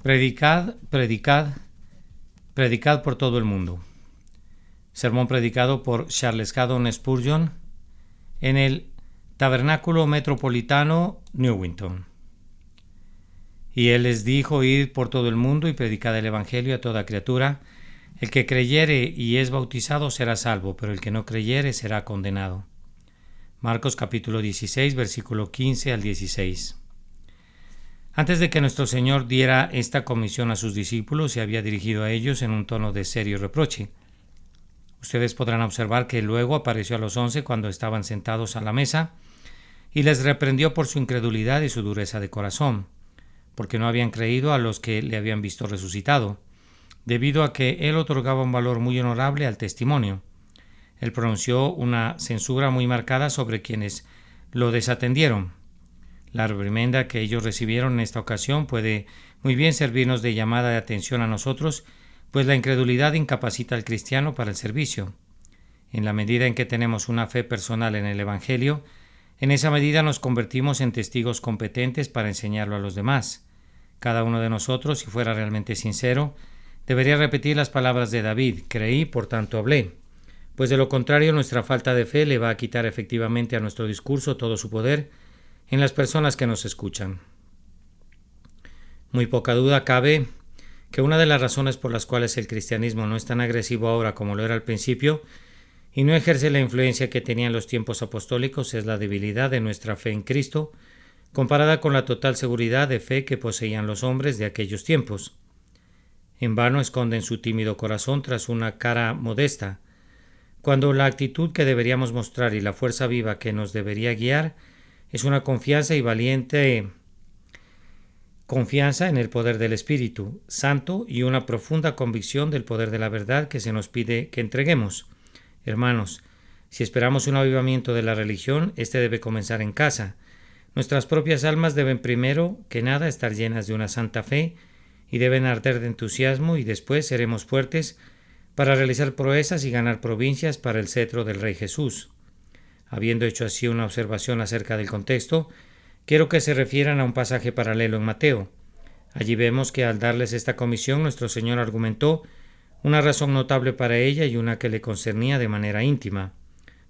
Predicad, predicad, predicad por todo el mundo. Sermón predicado por Charles Haddon Spurgeon en el Tabernáculo Metropolitano, Newington. Y él les dijo: id por todo el mundo y predicad el Evangelio a toda criatura. El que creyere y es bautizado será salvo, pero el que no creyere será condenado. Marcos capítulo 16, versículo 15 al 16. Antes de que nuestro Señor diera esta comisión a sus discípulos, se había dirigido a ellos en un tono de serio reproche. Ustedes podrán observar que luego apareció a los 11 cuando estaban sentados a la mesa y les reprendió por su incredulidad y su dureza de corazón, porque no habían creído a los que le habían visto resucitado, debido a que él otorgaba un valor muy honorable al testimonio. Él pronunció una censura muy marcada sobre quienes lo desatendieron. La reprimenda que ellos recibieron en esta ocasión puede muy bien servirnos de llamada de atención a nosotros, pues la incredulidad incapacita al cristiano para el servicio. En la medida en que tenemos una fe personal en el Evangelio, en esa medida nos convertimos en testigos competentes para enseñarlo a los demás. Cada uno de nosotros, si fuera realmente sincero, debería repetir las palabras de David: creí, por tanto hablé. Pues de lo contrario, nuestra falta de fe le va a quitar efectivamente a nuestro discurso todo su poder en las personas que nos escuchan. Muy poca duda cabe que una de las razones por las cuales el cristianismo no es tan agresivo ahora como lo era al principio y no ejerce la influencia que tenía en los tiempos apostólicos es la debilidad de nuestra fe en Cristo comparada con la total seguridad de fe que poseían los hombres de aquellos tiempos. En vano esconden su tímido corazón tras una cara modesta, cuando la actitud que deberíamos mostrar y la fuerza viva que nos debería guiar es una confianza y valiente confianza en el poder del Espíritu Santo y una profunda convicción del poder de la verdad que se nos pide que entreguemos. Hermanos, si esperamos un avivamiento de la religión, este debe comenzar en casa. Nuestras propias almas deben primero que nada estar llenas de una santa fe y deben arder de entusiasmo, y después seremos fuertes para realizar proezas y ganar provincias para el cetro del Rey Jesús. Habiendo hecho así una observación acerca del contexto, quiero que se refieran a un pasaje paralelo en Mateo. Allí vemos que al darles esta comisión, nuestro Señor argumentó una razón notable para ella y una que le concernía de manera íntima.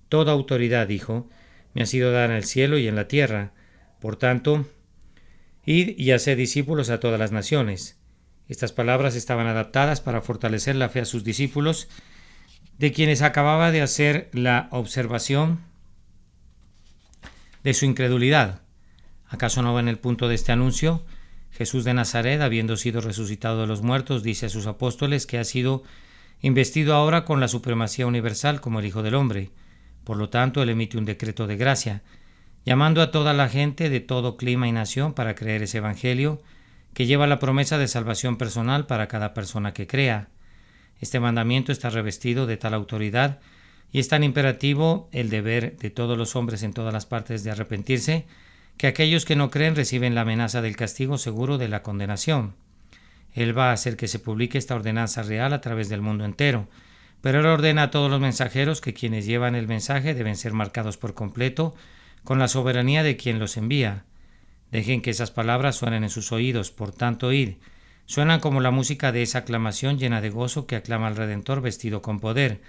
Toda autoridad, dijo, me ha sido dada en el cielo y en la tierra. Por tanto, id y haced discípulos a todas las naciones. Estas palabras estaban adaptadas para fortalecer la fe a sus discípulos, de quienes acababa de hacer la observación de su incredulidad. ¿Acaso no ven el punto de este anuncio? Jesús de Nazaret, habiendo sido resucitado de los muertos, dice a sus apóstoles que ha sido investido ahora con la supremacía universal como el Hijo del Hombre. Por lo tanto, él emite un decreto de gracia, llamando a toda la gente de todo clima y nación para creer ese evangelio que lleva la promesa de salvación personal para cada persona que crea. Este mandamiento está revestido de tal autoridad y es tan imperativo el deber de todos los hombres en todas las partes de arrepentirse, que aquellos que no creen reciben la amenaza del castigo seguro de la condenación. Él va a hacer que se publique esta ordenanza real a través del mundo entero, pero él ordena a todos los mensajeros que quienes llevan el mensaje deben ser marcados por completo con la soberanía de quien los envía. Dejen que esas palabras suenen en sus oídos, por tanto id. Suenan como la música de esa aclamación llena de gozo que aclama al Redentor vestido con poder,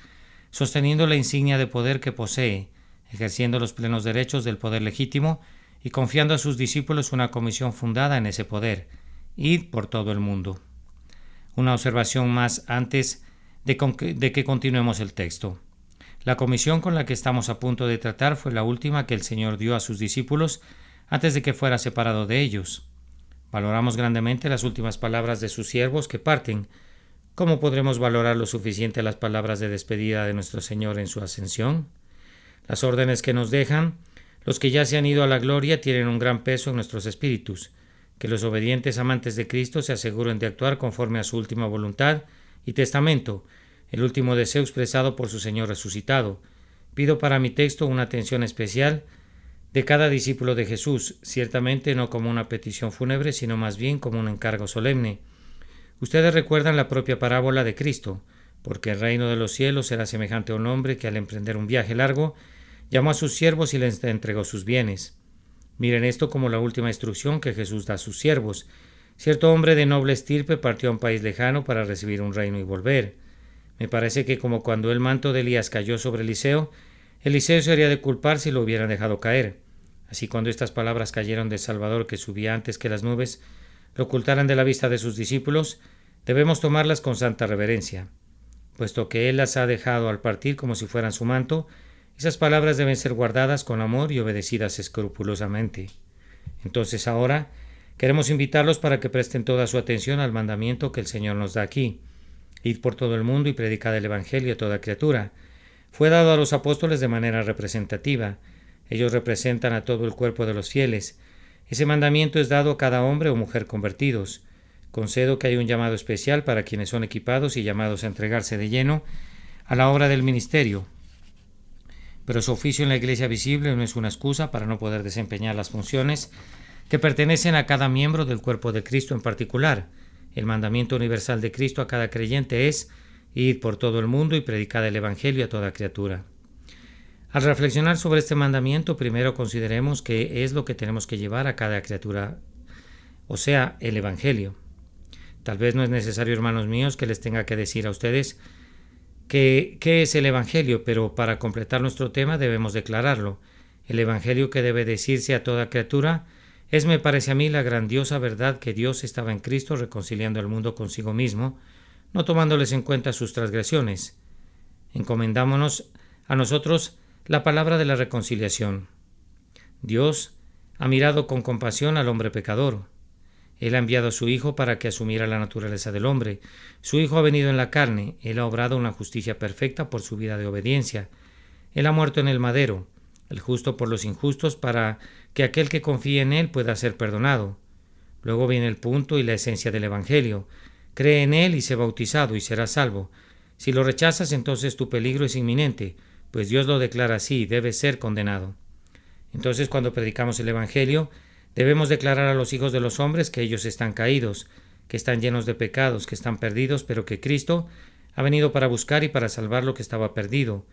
sosteniendo la insignia de poder que posee, ejerciendo los plenos derechos del poder legítimo y confiando a sus discípulos una comisión fundada en ese poder. Id por todo el mundo. Una observación más antes de que continuemos el texto. La comisión con la que estamos a punto de tratar fue la última que el Señor dio a sus discípulos antes de que fuera separado de ellos. Valoramos grandemente las últimas palabras de sus siervos que parten. ¿Cómo podremos valorar lo suficiente las palabras de despedida de nuestro Señor en su ascensión? Las órdenes que nos dejan los que ya se han ido a la gloria tienen un gran peso en nuestros espíritus. Que los obedientes amantes de Cristo se aseguren de actuar conforme a su última voluntad y testamento, el último deseo expresado por su Señor resucitado. Pido para mi texto una atención especial de cada discípulo de Jesús, ciertamente no como una petición fúnebre, sino más bien como un encargo solemne. Ustedes recuerdan la propia parábola de Cristo, porque el reino de los cielos será semejante a un hombre que al emprender un viaje largo, llamó a sus siervos y les entregó sus bienes. Miren esto como la última instrucción que Jesús da a sus siervos. Cierto hombre de noble estirpe partió a un país lejano para recibir un reino y volver. Me parece que como cuando el manto de Elías cayó sobre Eliseo sería de culpar si lo hubieran dejado caer. Así cuando estas palabras cayeron del Salvador que subía antes que las nubes lo ocultaran de la vista de sus discípulos, debemos tomarlas con santa reverencia. Puesto que Él las ha dejado al partir como si fueran su manto, esas palabras deben ser guardadas con amor y obedecidas escrupulosamente. Entonces ahora queremos invitarlos para que presten toda su atención al mandamiento que el Señor nos da aquí. Id por todo el mundo y predicad el Evangelio a toda criatura. Fue dado a los apóstoles de manera representativa. Ellos representan a todo el cuerpo de los fieles. Ese mandamiento es dado a cada hombre o mujer convertidos. Concedo que hay un llamado especial para quienes son equipados y llamados a entregarse de lleno a la obra del ministerio. Pero su oficio en la iglesia visible no es una excusa para no poder desempeñar las funciones que pertenecen a cada miembro del cuerpo de Cristo en particular. El mandamiento universal de Cristo a cada creyente es: id por todo el mundo y predicad el Evangelio a toda criatura. Al reflexionar sobre este mandamiento, primero consideremos qué es lo que tenemos que llevar a cada criatura, o sea, el Evangelio. Tal vez no es necesario, hermanos míos, que les tenga que decir a ustedes qué es el Evangelio, pero para completar nuestro tema debemos declararlo. El Evangelio que debe decirse a toda criatura es, me parece a mí, la grandiosa verdad que Dios estaba en Cristo reconciliando al mundo consigo mismo, no tomándoles en cuenta sus transgresiones. Encomendámonos a nosotros la palabra de la reconciliación. Dios ha mirado con compasión al hombre pecador. Él ha enviado a su Hijo para que asumiera la naturaleza del hombre. Su Hijo ha venido en la carne. Él ha obrado una justicia perfecta por su vida de obediencia. Él ha muerto en el madero, el justo por los injustos, para que aquel que confíe en Él pueda ser perdonado. Luego viene el punto y la esencia del Evangelio. Cree en Él y sé bautizado y serás salvo. Si lo rechazas, entonces tu peligro es inminente, pues Dios lo declara así, debes ser condenado. Entonces, cuando predicamos el Evangelio, debemos declarar a los hijos de los hombres que ellos están caídos, que están llenos de pecados, que están perdidos, pero que Cristo ha venido para buscar y para salvar lo que estaba perdido,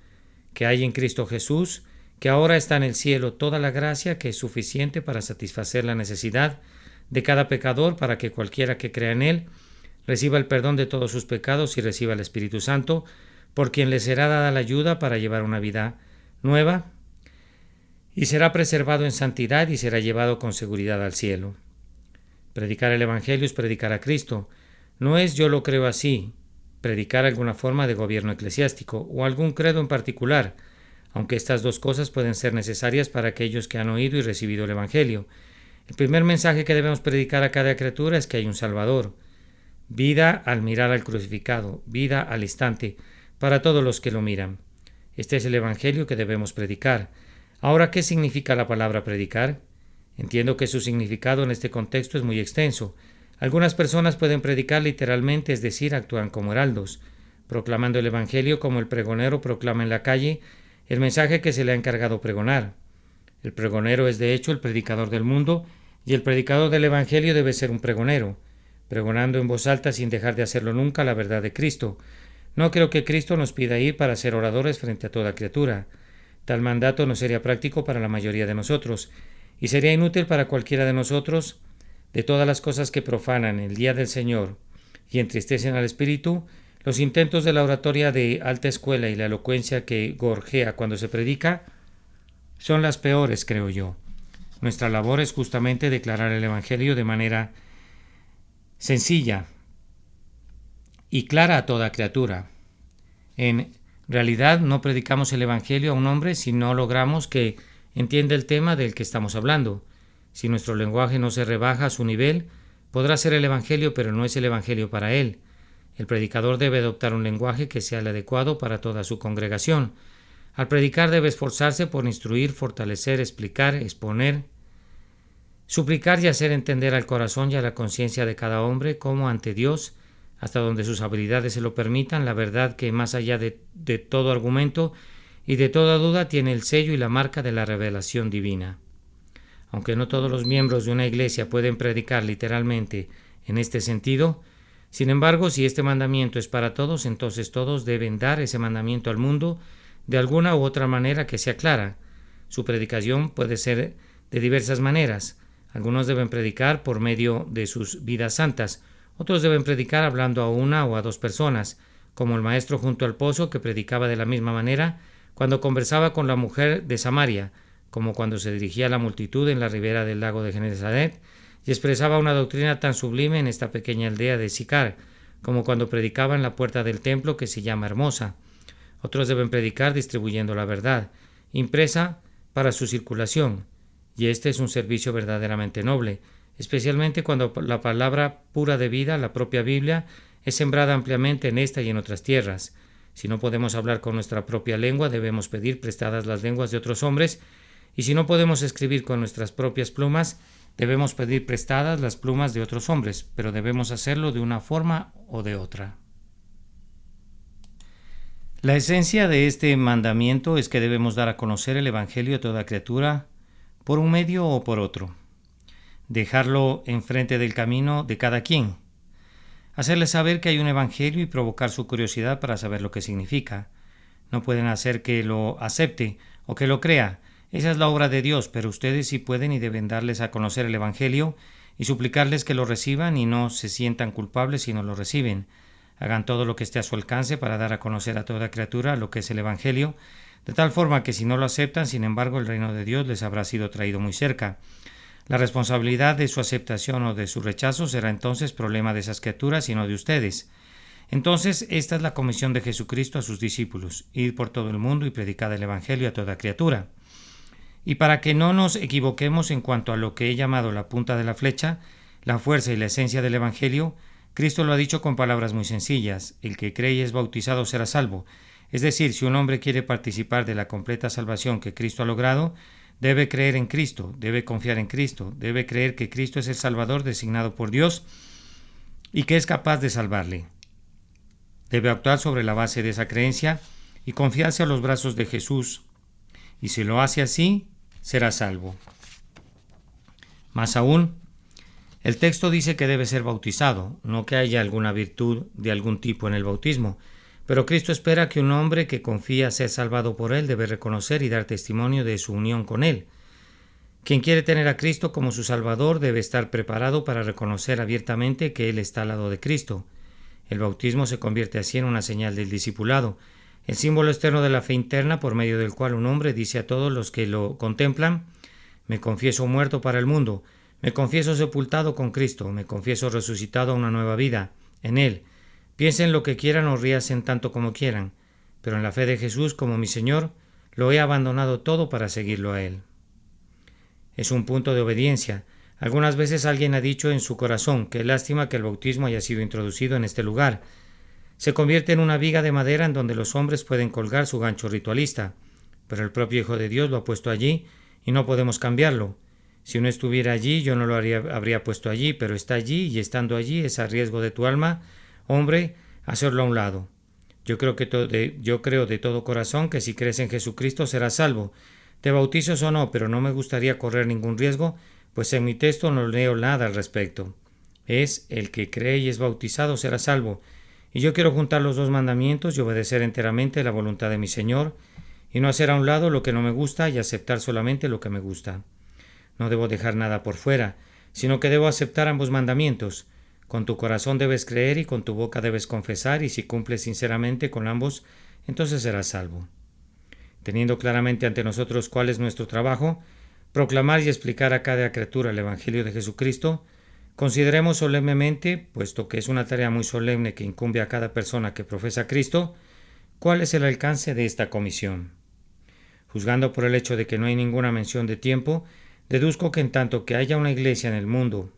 que hay en Cristo Jesús, que ahora está en el cielo toda la gracia que es suficiente para satisfacer la necesidad de cada pecador, para que cualquiera que crea en Él reciba el perdón de todos sus pecados y reciba el Espíritu Santo, por quien le será dada la ayuda para llevar una vida nueva, y será preservado en santidad y será llevado con seguridad al cielo. Predicar el Evangelio es predicar a Cristo. No es yo lo creo así, predicar alguna forma de gobierno eclesiástico o algún credo en particular, aunque estas dos cosas pueden ser necesarias para aquellos que han oído y recibido el Evangelio. El primer mensaje que debemos predicar a cada criatura es que hay un Salvador. Vida al mirar al crucificado, vida al instante, para todos los que lo miran. Este es el Evangelio que debemos predicar. Ahora, ¿qué significa la palabra predicar? Entiendo que su significado en este contexto es muy extenso. Algunas personas pueden predicar literalmente, es decir, actúan como heraldos, proclamando el Evangelio como el pregonero proclama en la calle el mensaje que se le ha encargado pregonar. El pregonero es de hecho el predicador del mundo, y el predicador del Evangelio debe ser un pregonero, pregonando en voz alta sin dejar de hacerlo nunca la verdad de Cristo. No creo que Cristo nos pida ir para ser oradores frente a toda criatura. Tal mandato no sería práctico para la mayoría de nosotros, y sería inútil para cualquiera de nosotros. De todas las cosas que profanan el día del Señor y entristecen al Espíritu, los intentos de la oratoria de alta escuela y la elocuencia que gorjea cuando se predica son las peores, creo yo. Nuestra labor es justamente declarar el Evangelio de manera sencilla y clara a toda criatura. En realidad no predicamos el Evangelio a un hombre si no logramos que entienda el tema del que estamos hablando. Si nuestro lenguaje no se rebaja a su nivel, podrá ser el Evangelio, pero no es el Evangelio para él. El predicador debe adoptar un lenguaje que sea el adecuado para toda su congregación. Al predicar debe esforzarse por instruir, fortalecer, explicar, exponer, suplicar y hacer entender al corazón y a la conciencia de cada hombre cómo ante Dios, hasta donde sus habilidades se lo permitan, la verdad que más allá de todo argumento y de toda duda tiene el sello y la marca de la revelación divina. Aunque no todos los miembros de una iglesia pueden predicar literalmente en este sentido, sin embargo, si este mandamiento es para todos, entonces todos deben dar ese mandamiento al mundo de alguna u otra manera que sea clara. Su predicación puede ser de diversas maneras. Algunos deben predicar por medio de sus vidas santas, otros deben predicar hablando a una o a dos personas, como el maestro junto al pozo que predicaba de la misma manera cuando conversaba con la mujer de Samaria, como cuando se dirigía a la multitud en la ribera del lago de Genesaret y expresaba una doctrina tan sublime en esta pequeña aldea de Sicar, como cuando predicaba en la puerta del templo que se llama Hermosa. Otros deben predicar distribuyendo la verdad, impresa para su circulación, y este es un servicio verdaderamente noble, especialmente cuando la palabra pura de vida, la propia Biblia, es sembrada ampliamente en esta y en otras tierras. Si no podemos hablar con nuestra propia lengua, debemos pedir prestadas las lenguas de otros hombres, y si no podemos escribir con nuestras propias plumas, debemos pedir prestadas las plumas de otros hombres, pero debemos hacerlo de una forma o de otra. La esencia de este mandamiento es que debemos dar a conocer el Evangelio a toda criatura, por un medio o por otro. Dejarlo enfrente del camino de cada quien. Hacerle saber que hay un Evangelio y provocar su curiosidad para saber lo que significa. No pueden hacer que lo acepte o que lo crea. Esa es la obra de Dios, pero ustedes sí pueden y deben darles a conocer el Evangelio y suplicarles que lo reciban y no se sientan culpables si no lo reciben. Hagan todo lo que esté a su alcance para dar a conocer a toda criatura lo que es el Evangelio, de tal forma que si no lo aceptan, sin embargo, el reino de Dios les habrá sido traído muy cerca. La responsabilidad de su aceptación o de su rechazo será entonces problema de esas criaturas y no de ustedes. Entonces, esta es la comisión de Jesucristo a sus discípulos: ir por todo el mundo y predicar el Evangelio a toda criatura. Y para que no nos equivoquemos en cuanto a lo que he llamado la punta de la flecha, la fuerza y la esencia del Evangelio, Cristo lo ha dicho con palabras muy sencillas: el que cree y es bautizado será salvo. Es decir, si un hombre quiere participar de la completa salvación que Cristo ha logrado, debe creer en Cristo, debe confiar en Cristo, debe creer que Cristo es el Salvador designado por Dios y que es capaz de salvarle. Debe actuar sobre la base de esa creencia y confiarse a los brazos de Jesús, y si lo hace así, será salvo. Más aún, el texto dice que debe ser bautizado, no que haya alguna virtud de algún tipo en el bautismo, pero Cristo espera que un hombre que confía ser salvado por Él debe reconocer y dar testimonio de su unión con Él. Quien quiere tener a Cristo como su Salvador debe estar preparado para reconocer abiertamente que Él está al lado de Cristo. El bautismo se convierte así en una señal del discipulado, el símbolo externo de la fe interna por medio del cual un hombre dice a todos los que lo contemplan: me confieso muerto para el mundo, me confieso sepultado con Cristo, me confieso resucitado a una nueva vida en Él. Piensen lo que quieran o ríasen tanto como quieran, pero en la fe de Jesús como mi Señor, lo he abandonado todo para seguirlo a Él. Es un punto de obediencia. Algunas veces alguien ha dicho en su corazón: qué lástima que el bautismo haya sido introducido en este lugar. Se convierte en una viga de madera en donde los hombres pueden colgar su gancho ritualista, pero el propio Hijo de Dios lo ha puesto allí y no podemos cambiarlo. Si no estuviera allí, yo no lo habría puesto allí, pero está allí, y estando allí es a riesgo de tu alma, hombre, hacerlo a un lado. Yo creo de todo corazón que si crees en Jesucristo serás salvo. Te bautices o no, pero no me gustaría correr ningún riesgo, pues en mi texto no leo nada al respecto. Es: el que cree y es bautizado será salvo. Y yo quiero juntar los dos mandamientos y obedecer enteramente la voluntad de mi Señor, y no hacer a un lado lo que no me gusta y aceptar solamente lo que me gusta. No debo dejar nada por fuera, sino que debo aceptar ambos mandamientos. Con tu corazón debes creer y con tu boca debes confesar, y si cumples sinceramente con ambos, entonces serás salvo. Teniendo claramente ante nosotros cuál es nuestro trabajo, proclamar y explicar a cada criatura el Evangelio de Jesucristo, consideremos solemnemente, puesto que es una tarea muy solemne que incumbe a cada persona que profesa a Cristo, cuál es el alcance de esta comisión. Juzgando por el hecho de que no hay ninguna mención de tiempo, deduzco que en tanto que haya una iglesia en el mundo,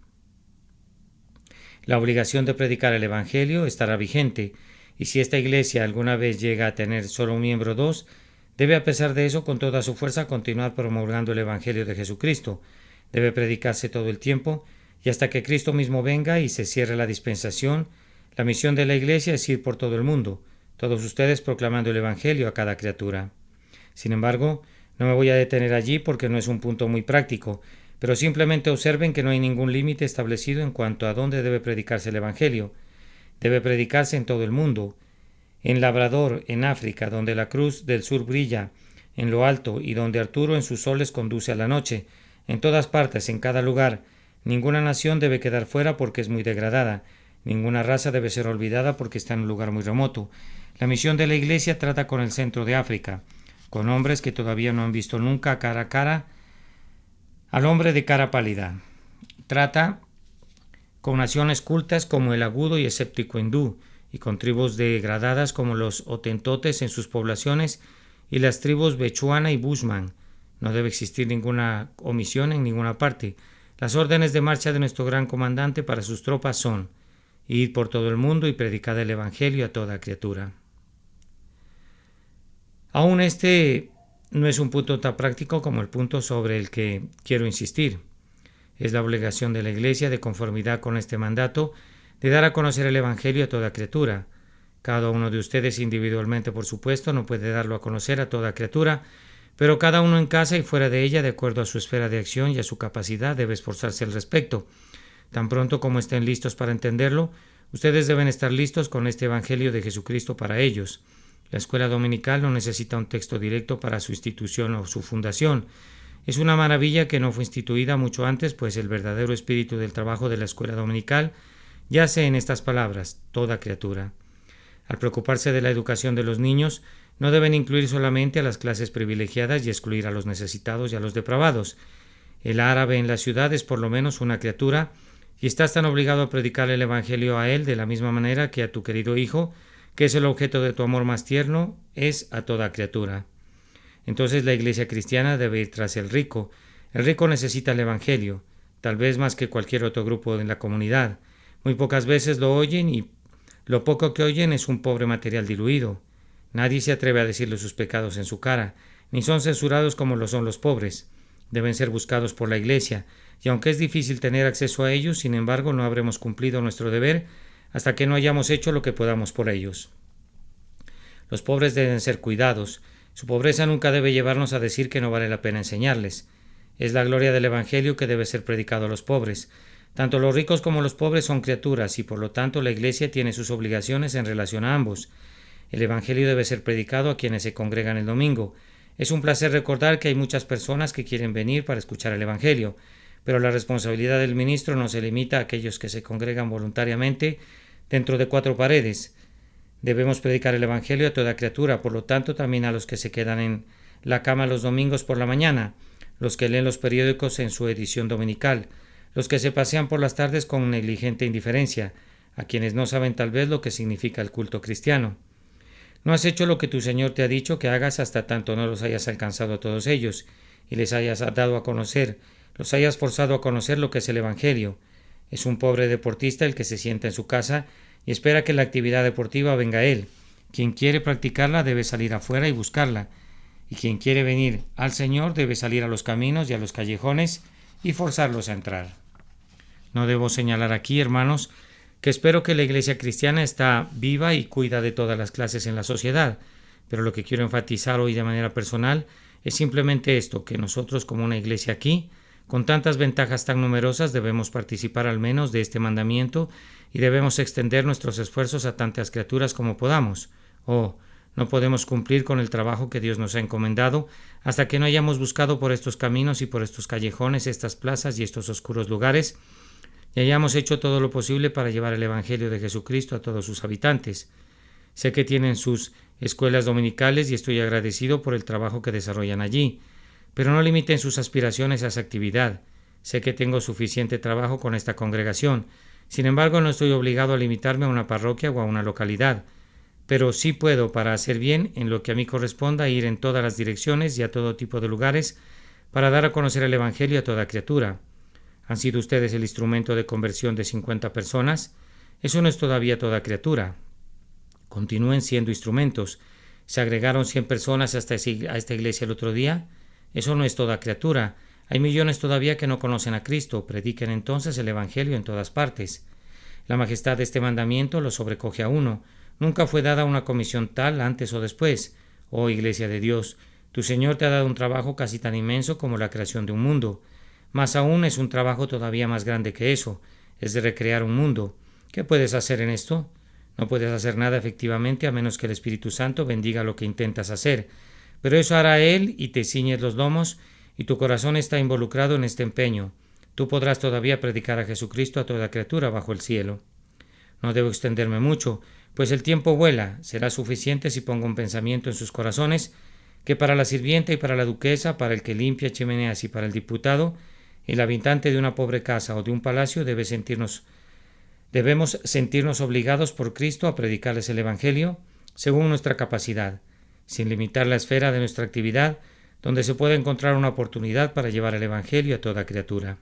la obligación de predicar el Evangelio estará vigente, y si esta iglesia alguna vez llega a tener solo un miembro o dos, debe a pesar de eso con toda su fuerza continuar promulgando el Evangelio de Jesucristo. Debe predicarse todo el tiempo, y hasta que Cristo mismo venga y se cierre la dispensación. La misión de la iglesia es ir por todo el mundo, todos ustedes proclamando el Evangelio a cada criatura. Sin embargo, no me voy a detener allí porque no es un punto muy práctico, pero simplemente observen que no hay ningún límite establecido en cuanto a dónde debe predicarse el Evangelio. Debe predicarse en todo el mundo. En Labrador, en África, donde la cruz del sur brilla en lo alto y donde Arturo en sus soles conduce a la noche, en todas partes, en cada lugar. Ninguna nación debe quedar fuera porque es muy degradada. Ninguna raza debe ser olvidada porque está en un lugar muy remoto. La misión de la Iglesia trata con el centro de África, con hombres que todavía no han visto nunca cara a cara al hombre de cara pálida. Trata con naciones cultas como el agudo y escéptico hindú, y con tribus degradadas como los Hotentotes en sus poblaciones y las tribus Bechuana y Bushman. No debe existir ninguna omisión en ninguna parte. Las órdenes de marcha de nuestro gran comandante para sus tropas son: id por todo el mundo y predicad el Evangelio a toda criatura. Aún este no es un punto tan práctico como el punto sobre el que quiero insistir. Es la obligación de la Iglesia, de conformidad con este mandato, de dar a conocer el Evangelio a toda criatura. Cada uno de ustedes individualmente, por supuesto, no puede darlo a conocer a toda criatura, pero cada uno en casa y fuera de ella, de acuerdo a su esfera de acción y a su capacidad, debe esforzarse al respecto. Tan pronto como estén listos para entenderlo, ustedes deben estar listos con este Evangelio de Jesucristo para ellos. La escuela dominical no necesita un texto directo para su institución o su fundación. Es una maravilla que no fue instituida mucho antes, pues el verdadero espíritu del trabajo de la escuela dominical yace en estas palabras: toda criatura. Al preocuparse de la educación de los niños, no deben incluir solamente a las clases privilegiadas y excluir a los necesitados y a los depravados. El árabe en la ciudad es por lo menos una criatura, y estás tan obligado a predicar el Evangelio a él de la misma manera que a tu querido hijo, que es el objeto de tu amor más tierno, es a toda criatura. Entonces la Iglesia cristiana debe ir tras el rico. El rico necesita el Evangelio, tal vez más que cualquier otro grupo en la comunidad. Muy pocas veces lo oyen y lo poco que oyen es un pobre material diluido. Nadie se atreve a decirle sus pecados en su cara, ni son censurados como lo son los pobres. Deben ser buscados por la Iglesia, y aunque es difícil tener acceso a ellos, sin embargo no habremos cumplido nuestro deber hasta que no hayamos hecho lo que podamos por ellos. Los pobres deben ser cuidados. Su pobreza nunca debe llevarnos a decir que no vale la pena enseñarles. Es la gloria del Evangelio que debe ser predicado a los pobres. Tanto los ricos como los pobres son criaturas y por lo tanto la Iglesia tiene sus obligaciones en relación a ambos. El Evangelio debe ser predicado a quienes se congregan el domingo. Es un placer recordar que hay muchas personas que quieren venir para escuchar el Evangelio, pero la responsabilidad del ministro no se limita a aquellos que se congregan voluntariamente dentro de 4 paredes. Debemos predicar el Evangelio a toda criatura, por lo tanto también a los que se quedan en la cama los domingos por la mañana, los que leen los periódicos en su edición dominical, los que se pasean por las tardes con negligente indiferencia, a quienes no saben tal vez lo que significa el culto cristiano. No has hecho lo que tu Señor te ha dicho que hagas hasta tanto no los hayas alcanzado a todos ellos y les hayas dado a conocer, los hayas forzado a conocer lo que es el Evangelio. Es un pobre deportista el que se sienta en su casa y espera que la actividad deportiva venga a él. Quien quiere practicarla debe salir afuera y buscarla, y quien quiere venir al Señor debe salir a los caminos y a los callejones y forzarlos a entrar. No debo señalar aquí, hermanos, que espero que la Iglesia cristiana está viva y cuida de todas las clases en la sociedad, pero lo que quiero enfatizar hoy de manera personal es simplemente esto, que nosotros como una Iglesia aquí, con tantas ventajas tan numerosas, debemos participar al menos de este mandamiento y debemos extender nuestros esfuerzos a tantas criaturas como podamos. No podemos cumplir con el trabajo que Dios nos ha encomendado hasta que no hayamos buscado por estos caminos y por estos callejones, estas plazas y estos oscuros lugares, y hayamos hecho todo lo posible para llevar el Evangelio de Jesucristo a todos sus habitantes. Sé que tienen sus escuelas dominicales y estoy agradecido por el trabajo que desarrollan allí, pero no limiten sus aspiraciones a esa actividad. Sé que tengo suficiente trabajo con esta congregación. Sin embargo, no estoy obligado a limitarme a una parroquia o a una localidad, pero sí puedo, para hacer bien en lo que a mí corresponda, ir en todas las direcciones y a todo tipo de lugares para dar a conocer el Evangelio a toda criatura. ¿Han sido ustedes el instrumento de conversión de 50 personas? Eso no es todavía toda criatura. Continúen siendo instrumentos. ¿Se agregaron 100 personas a esta iglesia el otro día? Eso no es toda criatura. Hay millones todavía que no conocen a Cristo. Prediquen entonces el Evangelio en todas partes. La majestad de este mandamiento lo sobrecoge a uno. Nunca fue dada una comisión tal antes o después. Oh Iglesia de Dios, tu Señor te ha dado un trabajo casi tan inmenso como la creación de un mundo. Más aún es un trabajo todavía más grande que eso. Es de recrear un mundo. ¿Qué puedes hacer en esto? No puedes hacer nada efectivamente a menos que el Espíritu Santo bendiga lo que intentas hacer. Pero eso hará Él y te ciñes los lomos y tu corazón está involucrado en este empeño, tú podrás todavía predicar a Jesucristo a toda criatura bajo el cielo. No debo extenderme mucho, pues el tiempo vuela. Será suficiente si pongo un pensamiento en sus corazones que para la sirvienta y para la duquesa, para el que limpia chimeneas y para el diputado, el habitante de una pobre casa o de un palacio debemos sentirnos obligados por Cristo a predicarles el Evangelio según nuestra capacidad, sin limitar la esfera de nuestra actividad, donde se pueda encontrar una oportunidad para llevar el Evangelio a toda criatura.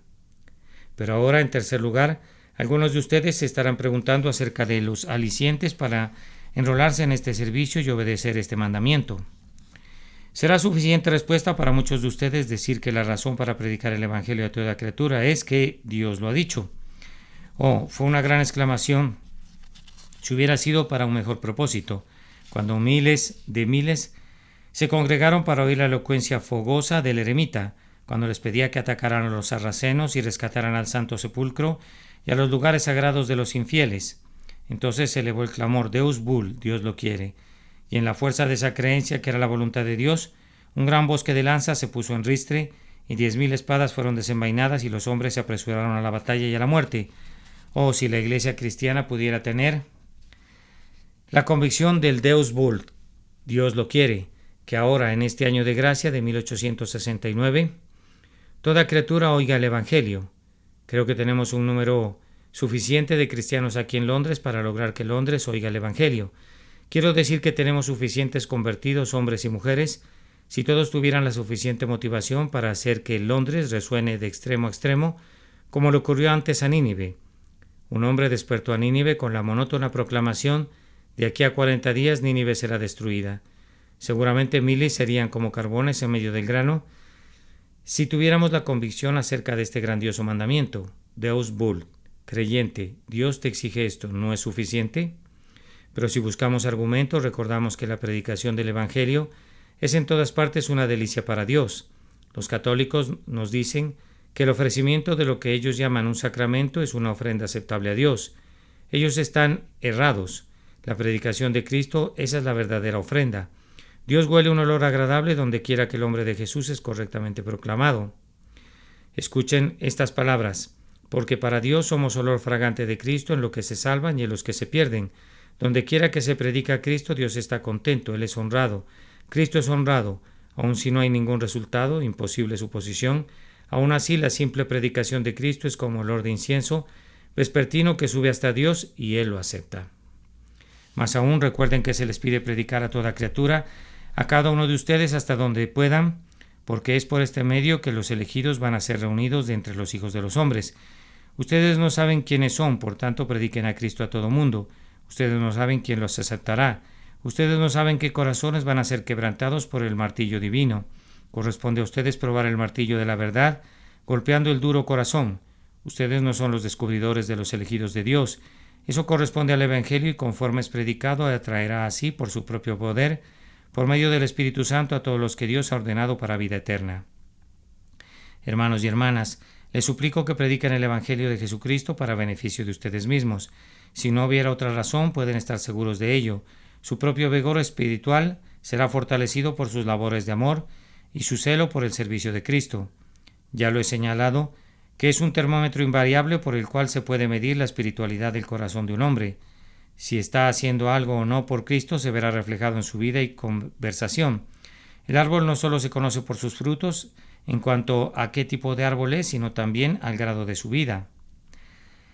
Pero ahora, en tercer lugar, algunos de ustedes se estarán preguntando acerca de los alicientes para enrolarse en este servicio y obedecer este mandamiento. Será suficiente respuesta para muchos de ustedes decir que la razón para predicar el Evangelio a toda criatura es que Dios lo ha dicho. Fue una gran exclamación si hubiera sido para un mejor propósito, cuando miles de miles se congregaron para oír la elocuencia fogosa del eremita, cuando les pedía que atacaran a los sarracenos y rescataran al Santo Sepulcro y a los lugares sagrados de los infieles. Entonces se elevó el clamor Deus Vult, Dios lo quiere, y en la fuerza de esa creencia que era la voluntad de Dios, un gran bosque de lanzas se puso en ristre y 10,000 espadas fueron desenvainadas y los hombres se apresuraron a la batalla y a la muerte. Si la iglesia cristiana pudiera tener la convicción del Deus Vult, Dios lo quiere, que ahora en este año de gracia de 1869 toda criatura oiga el Evangelio. Creo que tenemos un número suficiente de cristianos aquí en Londres para lograr que Londres oiga el Evangelio. Quiero decir que tenemos suficientes convertidos, hombres y mujeres, si todos tuvieran la suficiente motivación para hacer que Londres resuene de extremo a extremo, como le ocurrió antes a Nínive. Un hombre despertó a Nínive con la monótona proclamación: de aquí a 40 días Nínive será destruida. Seguramente miles serían como carbones en medio del grano si tuviéramos la convicción acerca de este grandioso mandamiento. Deus Vult, creyente, Dios te exige esto, ¿no es suficiente? Pero si buscamos argumentos, recordamos que la predicación del Evangelio es en todas partes una delicia para Dios. Los católicos nos dicen que el ofrecimiento de lo que ellos llaman un sacramento es una ofrenda aceptable a Dios. Ellos están errados. La predicación de Cristo, esa es la verdadera ofrenda. Dios huele un olor agradable donde quiera que el nombre de Jesús es correctamente proclamado. Escuchen estas palabras: porque para Dios somos olor fragante de Cristo en los que se salvan y en los que se pierden. Donde quiera que se predica a Cristo, Dios está contento, Él es honrado. Cristo es honrado, aun si no hay ningún resultado, imposible suposición. Aún así, la simple predicación de Cristo es como olor de incienso vespertino que sube hasta Dios y Él lo acepta. Más aún, recuerden que se les pide predicar a toda criatura, a cada uno de ustedes hasta donde puedan, porque es por este medio que los elegidos van a ser reunidos de entre los hijos de los hombres. Ustedes no saben quiénes son, por tanto prediquen a Cristo a todo mundo. Ustedes no saben quién los aceptará. Ustedes no saben qué corazones van a ser quebrantados por el martillo divino. Corresponde a ustedes probar el martillo de la verdad, golpeando el duro corazón. Ustedes no son los descubridores de los elegidos de Dios. Eso corresponde al Evangelio y conforme es predicado atraerá así por su propio poder, por medio del Espíritu Santo, a todos los que Dios ha ordenado para vida eterna. Hermanos y hermanas, les suplico que prediquen el Evangelio de Jesucristo para beneficio de ustedes mismos. Si no hubiera otra razón, pueden estar seguros de ello. Su propio vigor espiritual será fortalecido por sus labores de amor y su celo por el servicio de Cristo. Ya lo he señalado, que es un termómetro invariable por el cual se puede medir la espiritualidad del corazón de un hombre. Si está haciendo algo o no por Cristo, se verá reflejado en su vida y conversación. El árbol no solo se conoce por sus frutos, en cuanto a qué tipo de árbol es, sino también al grado de su vida.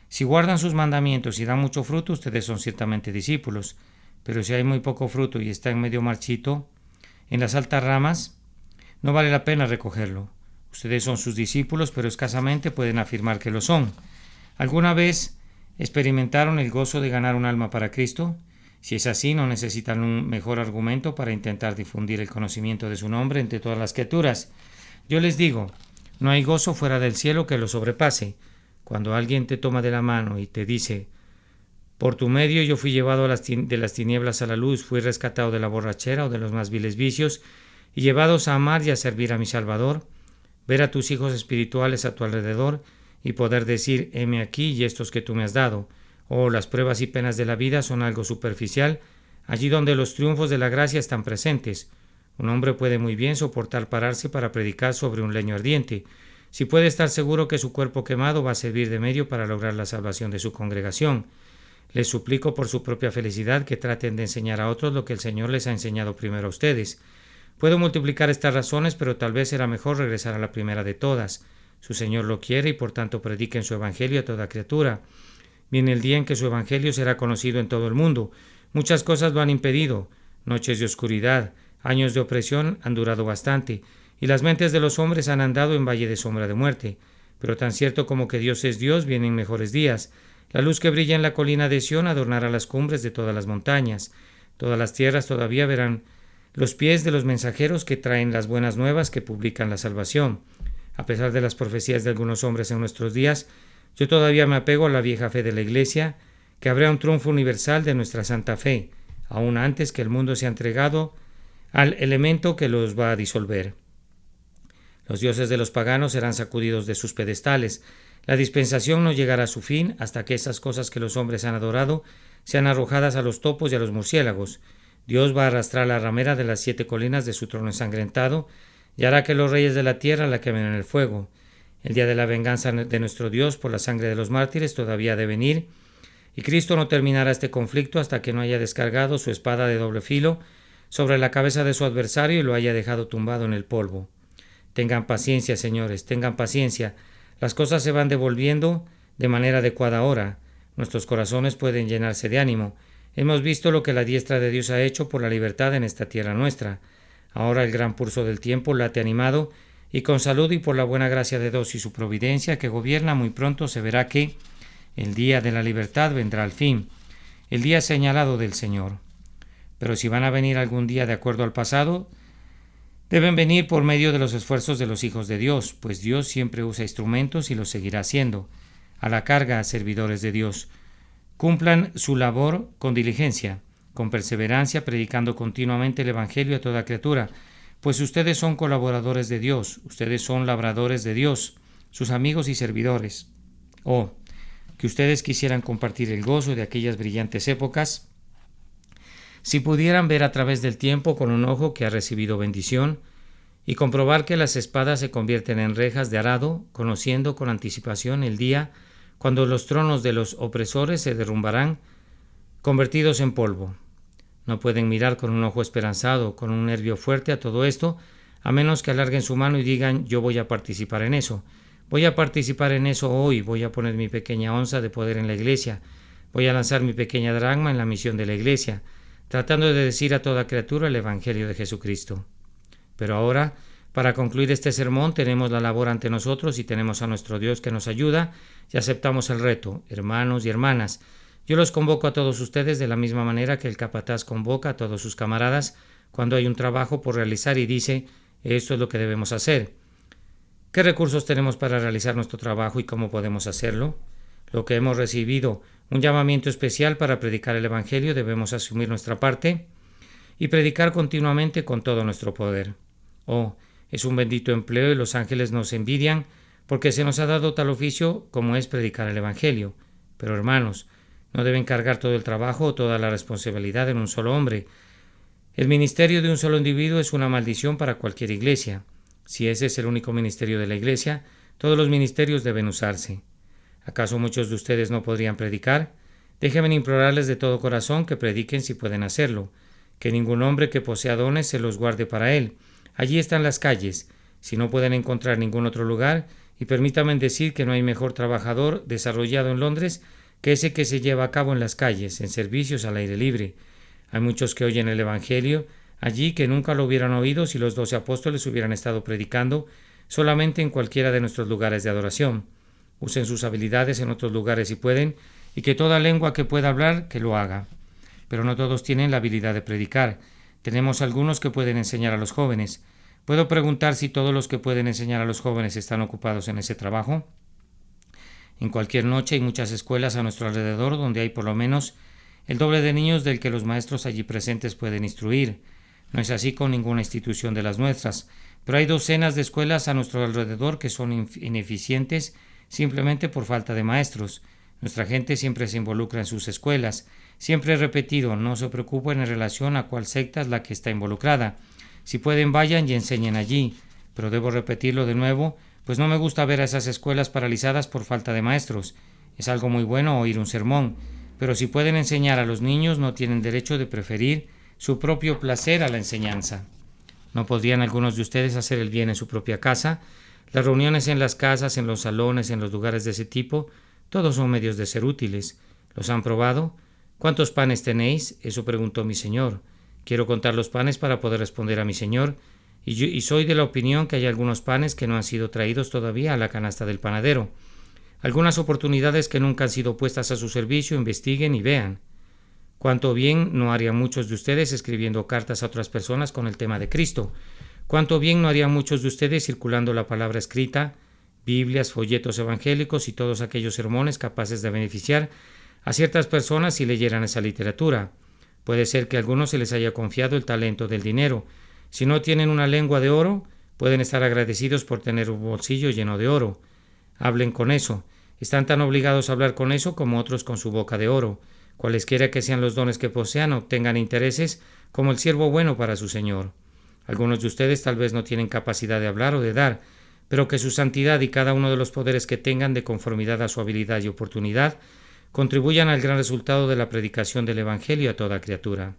Si guardan sus mandamientos y dan mucho fruto, ustedes son ciertamente discípulos, pero si hay muy poco fruto y está en medio marchito, en las altas ramas, no vale la pena recogerlo. Ustedes son sus discípulos, pero escasamente pueden afirmar que lo son. ¿Alguna vez experimentaron el gozo de ganar un alma para Cristo? Si es así, no necesitan un mejor argumento para intentar difundir el conocimiento de su nombre entre todas las criaturas. Yo les digo, no hay gozo fuera del cielo que lo sobrepase. Cuando alguien te toma de la mano y te dice: por tu medio yo fui llevado de las tinieblas a la luz, fui rescatado de la borrachera o de los más viles vicios y llevados a amar y a servir a mi Salvador, ver a tus hijos espirituales a tu alrededor y poder decir: heme aquí y estos que tú me has dado. Las pruebas y penas de la vida son algo superficial, allí donde los triunfos de la gracia están presentes. Un hombre puede muy bien soportar pararse para predicar sobre un leño ardiente, si puede estar seguro que su cuerpo quemado va a servir de medio para lograr la salvación de su congregación. Les suplico por su propia felicidad que traten de enseñar a otros lo que el Señor les ha enseñado primero a ustedes. Puedo multiplicar estas razones, pero tal vez será mejor regresar a la primera de todas. Su Señor lo quiere y por tanto prediquen su evangelio a toda criatura. Viene el día en que su evangelio será conocido en todo el mundo. Muchas cosas lo han impedido. Noches de oscuridad, años de opresión han durado bastante, y las mentes de los hombres han andado en valle de sombra de muerte. Pero tan cierto como que Dios es Dios, vienen mejores días. La luz que brilla en la colina de Sión adornará las cumbres de todas las montañas. Todas las tierras todavía verán los pies de los mensajeros que traen las buenas nuevas, que publican la salvación. A pesar de las profecías de algunos hombres en nuestros días, yo todavía me apego a la vieja fe de la Iglesia, que habrá un triunfo universal de nuestra santa fe, aún antes que el mundo sea entregado al elemento que los va a disolver. Los dioses de los paganos serán sacudidos de sus pedestales. La dispensación no llegará a su fin hasta que esas cosas que los hombres han adorado sean arrojadas a los topos y a los murciélagos. Dios va a arrastrar la ramera de las 7 colinas de su trono ensangrentado y hará que los reyes de la tierra la quemen en el fuego. El día de la venganza de nuestro Dios por la sangre de los mártires todavía ha de venir, y Cristo no terminará este conflicto hasta que no haya descargado su espada de doble filo sobre la cabeza de su adversario y lo haya dejado tumbado en el polvo. Tengan paciencia, señores, tengan paciencia. Las cosas se van devolviendo de manera adecuada ahora. Nuestros corazones pueden llenarse de ánimo. Hemos visto lo que la diestra de Dios ha hecho por la libertad en esta tierra nuestra. Ahora el gran pulso del tiempo late animado, y con salud y por la buena gracia de Dios y su providencia que gobierna, muy pronto se verá que el día de la libertad vendrá al fin, el día señalado del Señor. Pero si van a venir algún día de acuerdo al pasado, deben venir por medio de los esfuerzos de los hijos de Dios, pues Dios siempre usa instrumentos y los seguirá haciendo. A la carga, servidores de Dios. Cumplan su labor con diligencia, con perseverancia, predicando continuamente el Evangelio a toda criatura, pues ustedes son colaboradores de Dios, ustedes son labradores de Dios, sus amigos y servidores. Oh, que ustedes quisieran compartir el gozo de aquellas brillantes épocas, si pudieran ver a través del tiempo con un ojo que ha recibido bendición y comprobar que las espadas se convierten en rejas de arado, conociendo con anticipación el día cuando los tronos de los opresores se derrumbarán, convertidos en polvo. No pueden mirar con un ojo esperanzado, con un nervio fuerte a todo esto, a menos que alarguen su mano y digan: yo voy a participar en eso. Voy a participar en eso hoy, voy a poner mi pequeña onza de poder en la iglesia, voy a lanzar mi pequeña dracma en la misión de la iglesia, tratando de decir a toda criatura el Evangelio de Jesucristo. Pero ahora, para concluir este sermón, tenemos la labor ante nosotros y tenemos a nuestro Dios que nos ayuda y aceptamos el reto. Hermanos y hermanas, yo los convoco a todos ustedes de la misma manera que el capataz convoca a todos sus camaradas cuando hay un trabajo por realizar y dice: esto es lo que debemos hacer. ¿Qué recursos tenemos para realizar nuestro trabajo y cómo podemos hacerlo? Lo que hemos recibido, un llamamiento especial para predicar el Evangelio, debemos asumir nuestra parte y predicar continuamente con todo nuestro poder. Oh, es un bendito empleo y los ángeles nos envidian porque se nos ha dado tal oficio como es predicar el Evangelio. Pero hermanos, no deben cargar todo el trabajo o toda la responsabilidad en un solo hombre. El ministerio de un solo individuo es una maldición para cualquier iglesia. Si ese es el único ministerio de la iglesia, todos los ministerios deben usarse. ¿Acaso muchos de ustedes no podrían predicar? Déjenme implorarles de todo corazón que prediquen si pueden hacerlo. Que ningún hombre que posea dones se los guarde para él. Allí están las calles. Si no pueden encontrar ningún otro lugar, y permítanme decir que no hay mejor trabajador desarrollado en Londres que ese que se lleva a cabo en las calles, en servicios al aire libre. Hay muchos que oyen el Evangelio allí que nunca lo hubieran oído si los 12 apóstoles hubieran estado predicando solamente en cualquiera de nuestros lugares de adoración. Usen sus habilidades en otros lugares si pueden, y que toda lengua que pueda hablar, que lo haga. Pero no todos tienen la habilidad de predicar. Tenemos algunos que pueden enseñar a los jóvenes. ¿Puedo preguntar si todos los que pueden enseñar a los jóvenes están ocupados en ese trabajo? En cualquier noche hay muchas escuelas a nuestro alrededor donde hay por lo menos el doble de niños del que los maestros allí presentes pueden instruir. No es así con ninguna institución de las nuestras, pero hay docenas de escuelas a nuestro alrededor que son ineficientes simplemente por falta de maestros. Nuestra gente siempre se involucra en sus escuelas. Siempre he repetido, no se preocupen en relación a cuál secta es la que está involucrada. Si pueden, vayan y enseñen allí. Pero debo repetirlo de nuevo, pues no me gusta ver a esas escuelas paralizadas por falta de maestros. Es algo muy bueno oír un sermón, pero si pueden enseñar a los niños, no tienen derecho de preferir su propio placer a la enseñanza. ¿No podrían algunos de ustedes hacer el bien en su propia casa? Las reuniones en las casas, en los salones, en los lugares de ese tipo, todos son medios de ser útiles. ¿Los han probado? ¿Cuántos panes tenéis? Eso preguntó mi señor. Quiero contar los panes para poder responder a mi señor, y soy de la opinión que hay algunos panes que no han sido traídos todavía a la canasta del panadero. Algunas oportunidades que nunca han sido puestas a su servicio, investiguen y vean. Cuánto bien no harían muchos de ustedes escribiendo cartas a otras personas con el tema de Cristo. Cuánto bien no harían muchos de ustedes circulando la palabra escrita, Biblias, folletos evangélicos y todos aquellos sermones capaces de beneficiar a ciertas personas si leyeran esa literatura. Puede ser que a algunos se les haya confiado el talento del dinero. Si no tienen una lengua de oro, pueden estar agradecidos por tener un bolsillo lleno de oro. Hablen con eso. Están tan obligados a hablar con eso como otros con su boca de oro. Cualesquiera que sean los dones que posean, obtengan intereses como el siervo bueno para su Señor. Algunos de ustedes tal vez no tienen capacidad de hablar o de dar, pero que su santidad y cada uno de los poderes que tengan de conformidad a su habilidad y oportunidad contribuyan al gran resultado de la predicación del Evangelio a toda criatura.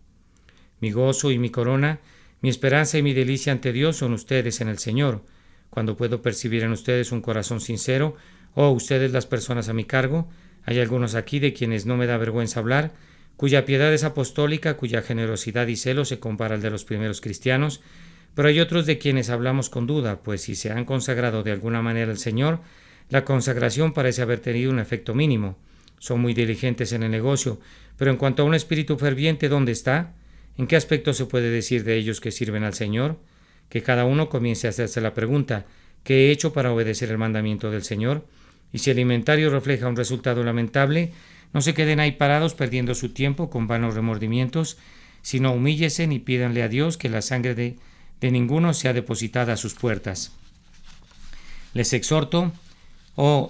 Mi gozo y mi corona, mi esperanza y mi delicia ante Dios son ustedes en el Señor. Cuando puedo percibir en ustedes un corazón sincero, ustedes las personas a mi cargo, hay algunos aquí de quienes no me da vergüenza hablar, cuya piedad es apostólica, cuya generosidad y celo se compara al de los primeros cristianos, pero hay otros de quienes hablamos con duda, pues si se han consagrado de alguna manera al Señor, la consagración parece haber tenido un efecto mínimo. Son muy diligentes en el negocio, pero en cuanto a un espíritu ferviente, ¿dónde está? ¿En qué aspecto se puede decir de ellos que sirven al Señor? Que cada uno comience a hacerse la pregunta, ¿qué he hecho para obedecer el mandamiento del Señor? Y si el inventario refleja un resultado lamentable, no se queden ahí parados perdiendo su tiempo con vanos remordimientos, sino humíllesen y pídanle a Dios que la sangre de ninguno sea depositada a sus puertas. Les exhorto,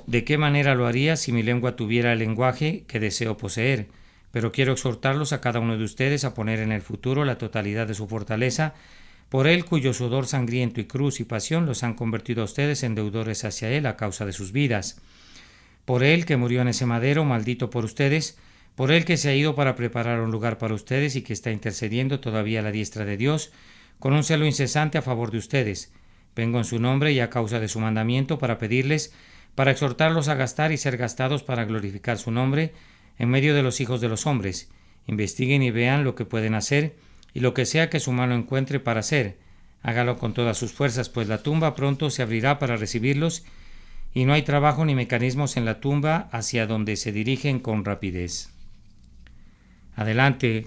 ¿de qué manera lo haría si mi lengua tuviera el lenguaje que deseo poseer? Pero quiero exhortarlos a cada uno de ustedes a poner en el futuro la totalidad de su fortaleza, por él cuyo sudor sangriento y cruz y pasión los han convertido a ustedes en deudores hacia él a causa de sus vidas. Por él que murió en ese madero, maldito por ustedes, por él que se ha ido para preparar un lugar para ustedes y que está intercediendo todavía a la diestra de Dios, con un celo incesante a favor de ustedes. Vengo en su nombre y a causa de su mandamiento para pedirles, para exhortarlos a gastar y ser gastados para glorificar su nombre en medio de los hijos de los hombres. Investiguen y vean lo que pueden hacer y lo que sea que su mano encuentre para hacer. Hágalo con todas sus fuerzas, pues la tumba pronto se abrirá para recibirlos y no hay trabajo ni mecanismos en la tumba hacia donde se dirigen con rapidez. Adelante,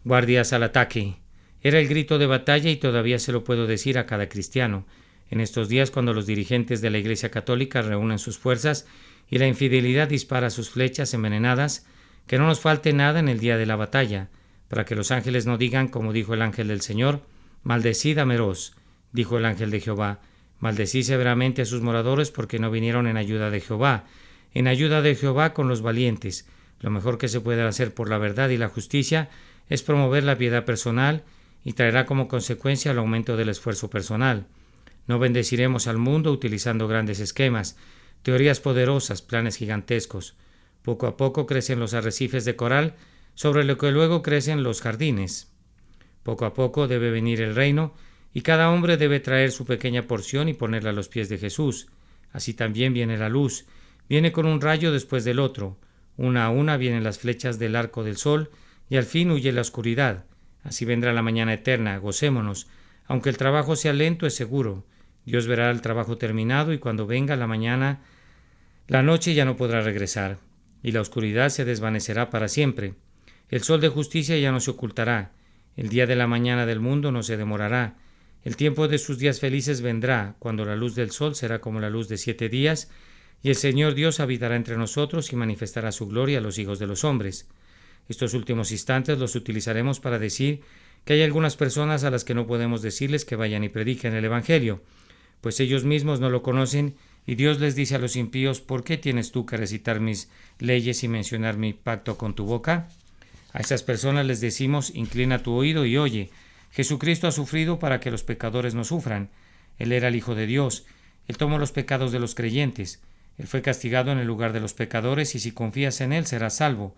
guardias al ataque. Era el grito de batalla y todavía se lo puedo decir a cada cristiano. En estos días, cuando los dirigentes de la Iglesia Católica reúnen sus fuerzas y la infidelidad dispara sus flechas envenenadas, que no nos falte nada en el día de la batalla, para que los ángeles no digan, como dijo el ángel del Señor, «Maldecid a Meroz», dijo el ángel de Jehová, «Maldecid severamente a sus moradores porque no vinieron en ayuda de Jehová con los valientes». Lo mejor que se puede hacer por la verdad y la justicia es promover la piedad personal y traerá como consecuencia el aumento del esfuerzo personal. No bendeciremos al mundo utilizando grandes esquemas, teorías poderosas, planes gigantescos. Poco a poco crecen los arrecifes de coral, sobre lo que luego crecen los jardines. Poco a poco debe venir el reino, y cada hombre debe traer su pequeña porción y ponerla a los pies de Jesús. Así también viene la luz, viene con un rayo después del otro. Una a una vienen las flechas del arco del sol, y al fin huye la oscuridad. Así vendrá la mañana eterna, gocémonos. Aunque el trabajo sea lento, es seguro. Dios verá el trabajo terminado, y cuando venga la mañana, la noche ya no podrá regresar, y la oscuridad se desvanecerá para siempre. El sol de justicia ya no se ocultará. El día de la mañana del mundo no se demorará. El tiempo de sus días felices vendrá, cuando la luz del sol será como la luz de 7 días, y el Señor Dios habitará entre nosotros y manifestará su gloria a los hijos de los hombres. Estos últimos instantes los utilizaremos para decir que hay algunas personas a las que no podemos decirles que vayan y prediquen el Evangelio, pues ellos mismos no lo conocen, y Dios les dice a los impíos, ¿por qué tienes tú que recitar mis leyes y mencionar mi pacto con tu boca? A esas personas les decimos, inclina tu oído y oye. Jesucristo ha sufrido para que los pecadores no sufran. Él era el Hijo de Dios. Él tomó los pecados de los creyentes. Él fue castigado en el lugar de los pecadores y si confías en Él serás salvo.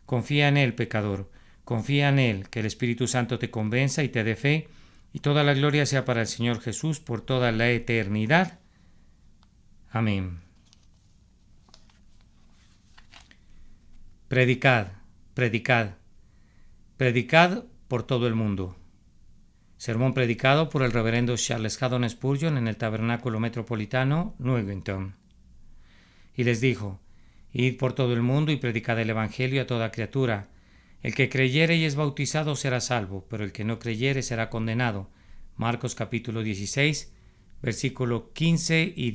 Confía en Él, pecador. Confía en Él, que el Espíritu Santo te convenza y te dé fe, y toda la gloria sea para el Señor Jesús por toda la eternidad. Amén. Predicad, predicad, predicad por todo el mundo. Sermón predicado por el reverendo Charles Haddon Spurgeon en el Tabernáculo Metropolitano, Newington. Y les dijo: Id por todo el mundo y predicad el Evangelio a toda criatura. El que creyere y es bautizado será salvo, pero el que no creyere será condenado. Marcos capítulo 16, versículo 15 y 10.